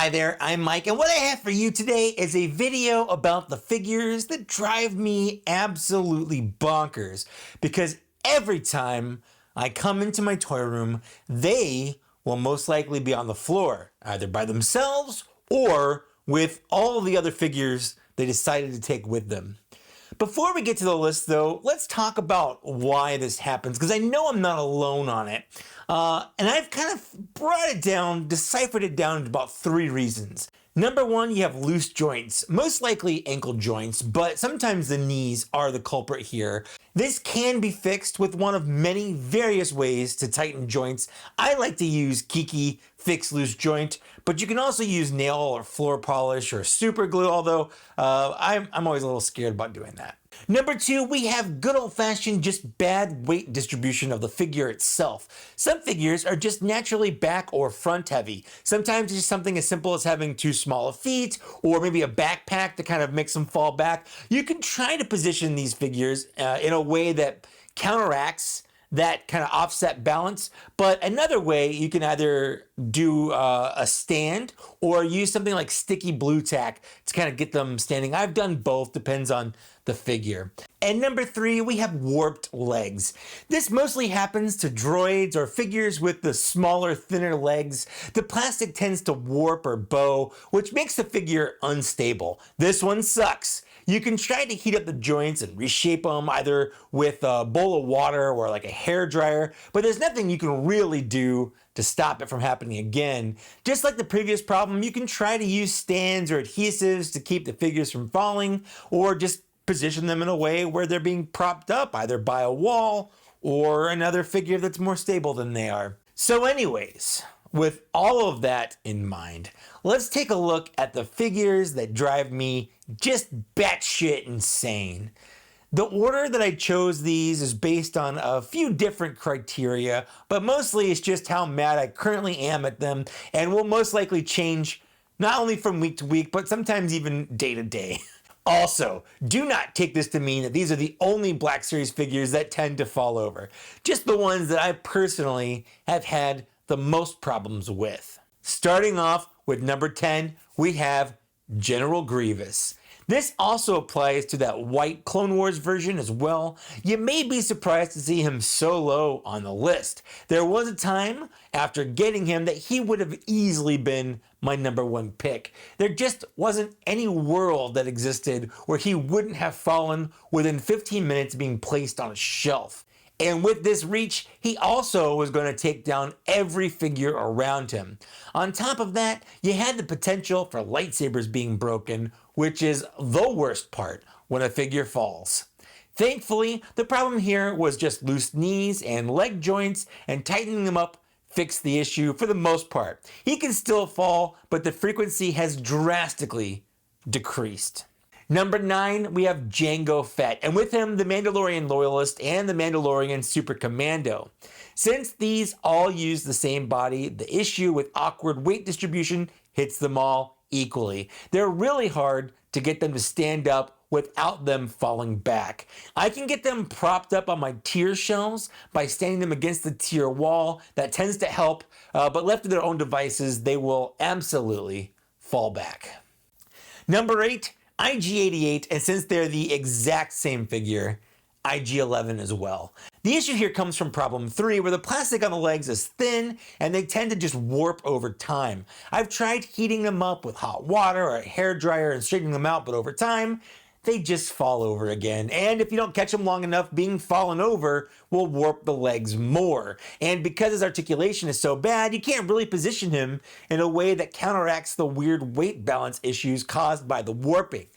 Hi there, I'm Mike, and what I have for you today is a video about the figures that drive me absolutely bonkers, because every time I come into my toy room, they will most likely be on the floor, either by themselves or with all the other figures they decided to take with them. Before we get to the list though, let's talk about why this happens, because I know I'm not alone on it. And I've kind of brought it down, deciphered it down to about 3 reasons. Number 1, you have loose joints, most likely ankle joints, but sometimes the knees are the culprit here. This can be fixed with one of many various ways to tighten joints. I like to use Geeky Fix Loose Joint, but you can also use nail or floor polish or super glue, although I'm always a little scared about doing that. Number 2, we have good old-fashioned just bad weight distribution of the figure itself. Some figures are just naturally back or front heavy. Sometimes it's just something as simple as having too small of feet or maybe a backpack to kind of makes them fall back. You can try to position these figures in a way that counteracts that kind of offset balance, but another way you can either do a stand or use something like sticky blue tack to kind of get them standing. I've done both, depends on the figure. And number 3, we have warped legs. This mostly happens to droids or figures with the smaller, thinner legs. The plastic tends to warp or bow, which makes the figure unstable. This one sucks. You can try to heat up the joints and reshape them either with a bowl of water or like a hair dryer, but there's nothing you can really do to stop it from happening again. Just like the previous problem, you can try to use stands or adhesives to keep the figures from falling, or just position them in a way where they're being propped up either by a wall or another figure that's more stable than they are. So anyways, with all of that in mind, let's take a look at the figures that drive me just batshit insane. The order that I chose these is based on a few different criteria, but mostly it's just how mad I currently am at them, and will most likely change not only from week to week, but sometimes even day to day. Also, do not take this to mean that these are the only Black Series figures that tend to fall over. Just the ones that I personally have had the most problems with. Starting off with number 10, we have General Grievous. This also applies to that white Clone Wars version as well. You may be surprised to see him so low on the list. There was a time after getting him that he would have easily been my number 1 pick. There just wasn't any world that existed where he wouldn't have fallen within 15 minutes being placed on a shelf. And with this reach, he also was going to take down every figure around him. On top of that, you had the potential for lightsabers being broken, which is the worst part when a figure falls. Thankfully, the problem here was just loose knees and leg joints, and tightening them up fixed the issue for the most part. He can still fall, but the frequency has drastically decreased. Number 9, we have Jango Fett, and with him, the Mandalorian Loyalist and the Mandalorian Super Commando. Since these all use the same body, the issue with awkward weight distribution hits them all equally. They're really hard to get them to stand up without them falling back. I can get them propped up on my tier shelves by standing them against the tier wall. That tends to help, but left to their own devices, they will absolutely fall back. Number 8, IG-88, and since they're the exact same figure, IG-11 as well. The issue here comes from problem 3, where the plastic on the legs is thin and they tend to just warp over time. I've tried heating them up with hot water or a hair dryer and straightening them out, but over time, they just fall over again. And if you don't catch them long enough, being fallen over will warp the legs more. And because his articulation is so bad, you can't really position him in a way that counteracts the weird weight balance issues caused by the warping.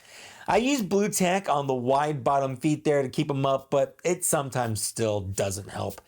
I use blue tack on the wide bottom feet there to keep them up, but it sometimes still doesn't help.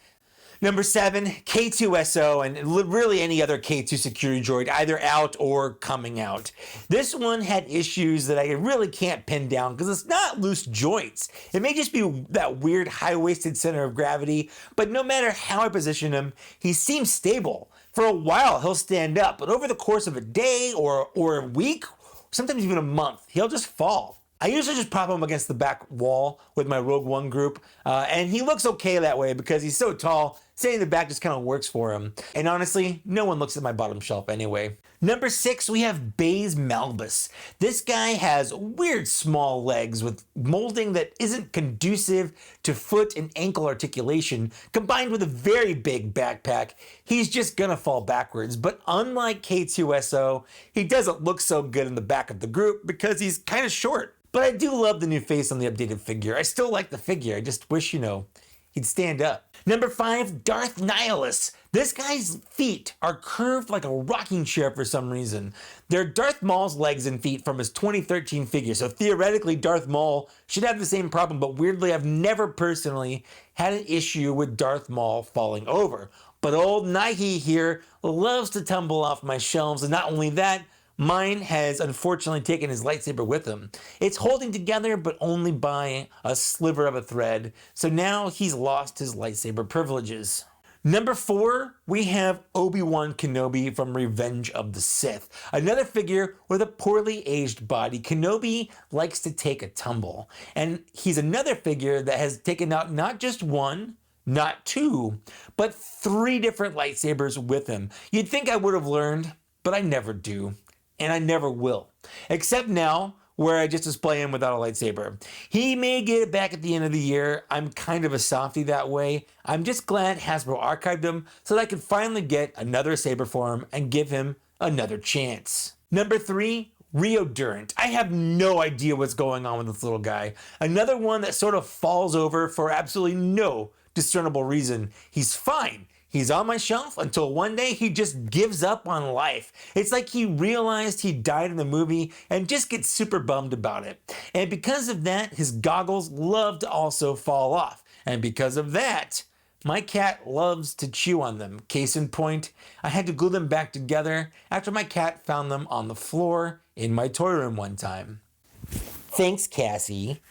Number 7, K2SO, and really any other K2 security droid, either out or coming out. This one had issues that I really can't pin down because it's not loose joints. It may just be that weird high-waisted center of gravity, but no matter how I position him, he seems stable. For a while, he'll stand up, but over the course of a day or a week, sometimes even a month, he'll just fall. I usually just prop him against the back wall with my Rogue One group, and he looks okay that way because he's so tall, Sitting in the back just kind of works for him. And honestly, no one looks at my bottom shelf anyway. Number 6, we have Baze Melbas. This guy has weird small legs with molding that isn't conducive to foot and ankle articulation, combined with a very big backpack. He's just gonna fall backwards, but unlike K2SO, he doesn't look so good in the back of the group because he's kind of short. But I do love the new face on the updated figure. I still like the figure, I just wish, he'd stand up. Number 5, Darth Nihilus. This guy's feet are curved like a rocking chair for some reason. They're Darth Maul's legs and feet from his 2013 figure, so theoretically Darth Maul should have the same problem, but weirdly I've never personally had an issue with Darth Maul falling over. But old Nihi here loves to tumble off my shelves, and not only that, mine has unfortunately taken his lightsaber with him. It's holding together, but only by a sliver of a thread, so now he's lost his lightsaber privileges. Number 4, we have Obi-Wan Kenobi from Revenge of the Sith. Another figure with a poorly aged body. Kenobi likes to take a tumble, and he's another figure that has taken out not just one, not two, but 3 different lightsabers with him. You'd think I would have learned, but I never do. And I never will. Except now, where I just display him without a lightsaber. He may get it back at the end of the year. I'm kind of a softie that way. I'm just glad Hasbro archived him so that I can finally get another saber for him and give him another chance. Number 3, Rio Durant. I have no idea what's going on with this little guy. Another one that sort of falls over for absolutely no discernible reason. He's fine. He's on my shelf until one day he just gives up on life. It's like he realized he died in the movie and just gets super bummed about it. And because of that, his goggles love to also fall off. And because of that, my cat loves to chew on them. Case in point, I had to glue them back together after my cat found them on the floor in my toy room one time. Thanks, Cassie.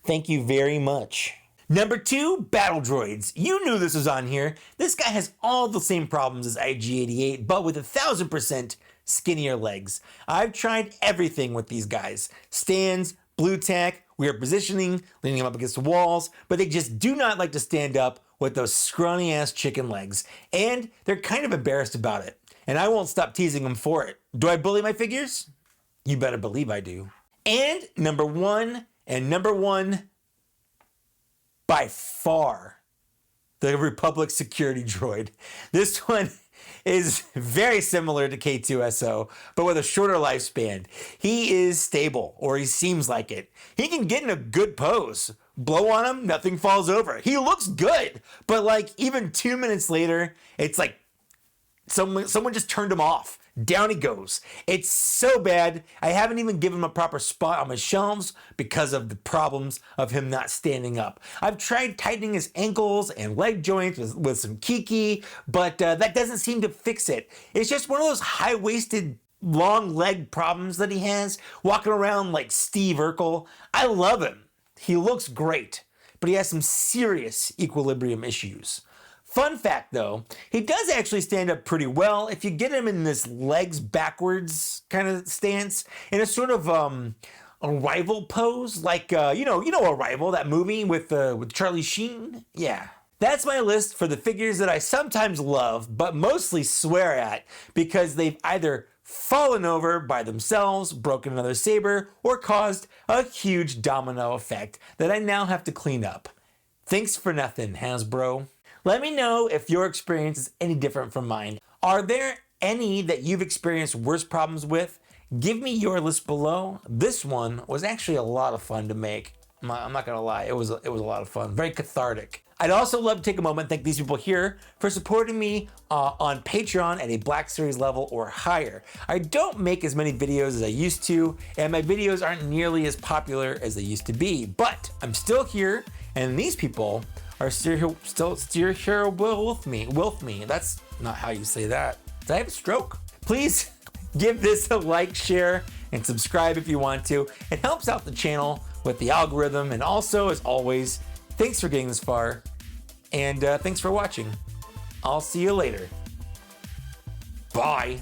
Thank you very much. Number 2, Battle Droids. You knew this was on here. This guy has all the same problems as IG-88, but with 1,000% skinnier legs. I've tried everything with these guys. Stands, blue tack, weird positioning, leaning them up against the walls, but they just do not like to stand up with those scrawny ass chicken legs. And they're kind of embarrassed about it. And I won't stop teasing them for it. Do I bully my figures? You better believe I do. And number 1, by far, the Republic Security Droid. This one is very similar to K2SO, but with a shorter lifespan. He is stable, or he seems like it. He can get in a good pose. Blow on him, nothing falls over. He looks good, but like even 2 minutes later, it's like someone just turned him off. Down he goes. It's so bad, I haven't even given him a proper spot on my shelves because of the problems of him not standing up. I've tried tightening his ankles and leg joints with some Kiki, but that doesn't seem to fix it. It's just one of those high-waisted, long leg problems that he has, walking around like Steve Urkel. I love him. He looks great, but he has some serious equilibrium issues. Fun fact though, he does actually stand up pretty well if you get him in this legs backwards kind of stance, in a sort of Arrival pose, like you know Arrival, that movie with Charlie Sheen. Yeah. That's my list for the figures that I sometimes love, but mostly swear at because they've either fallen over by themselves, broken another saber, or caused a huge domino effect that I now have to clean up. Thanks for nothing, Hasbro. Let me know if your experience is any different from mine. Are there any that you've experienced worse problems with? Give me your list below. This one was actually a lot of fun to make. I'm not gonna lie, it was a lot of fun, very cathartic. I'd also love to take a moment and thank these people here for supporting me on Patreon at a Black Series level or higher. I don't make as many videos as I used to, and my videos aren't nearly as popular as they used to be, but I'm still here, and these people are still here with me. That's not how you say that. Did I have a stroke? Please give this a like, share, and subscribe if you want to. It helps out the channel with the algorithm, and also, as always, thanks for getting this far, and thanks for watching. I'll see you later. Bye.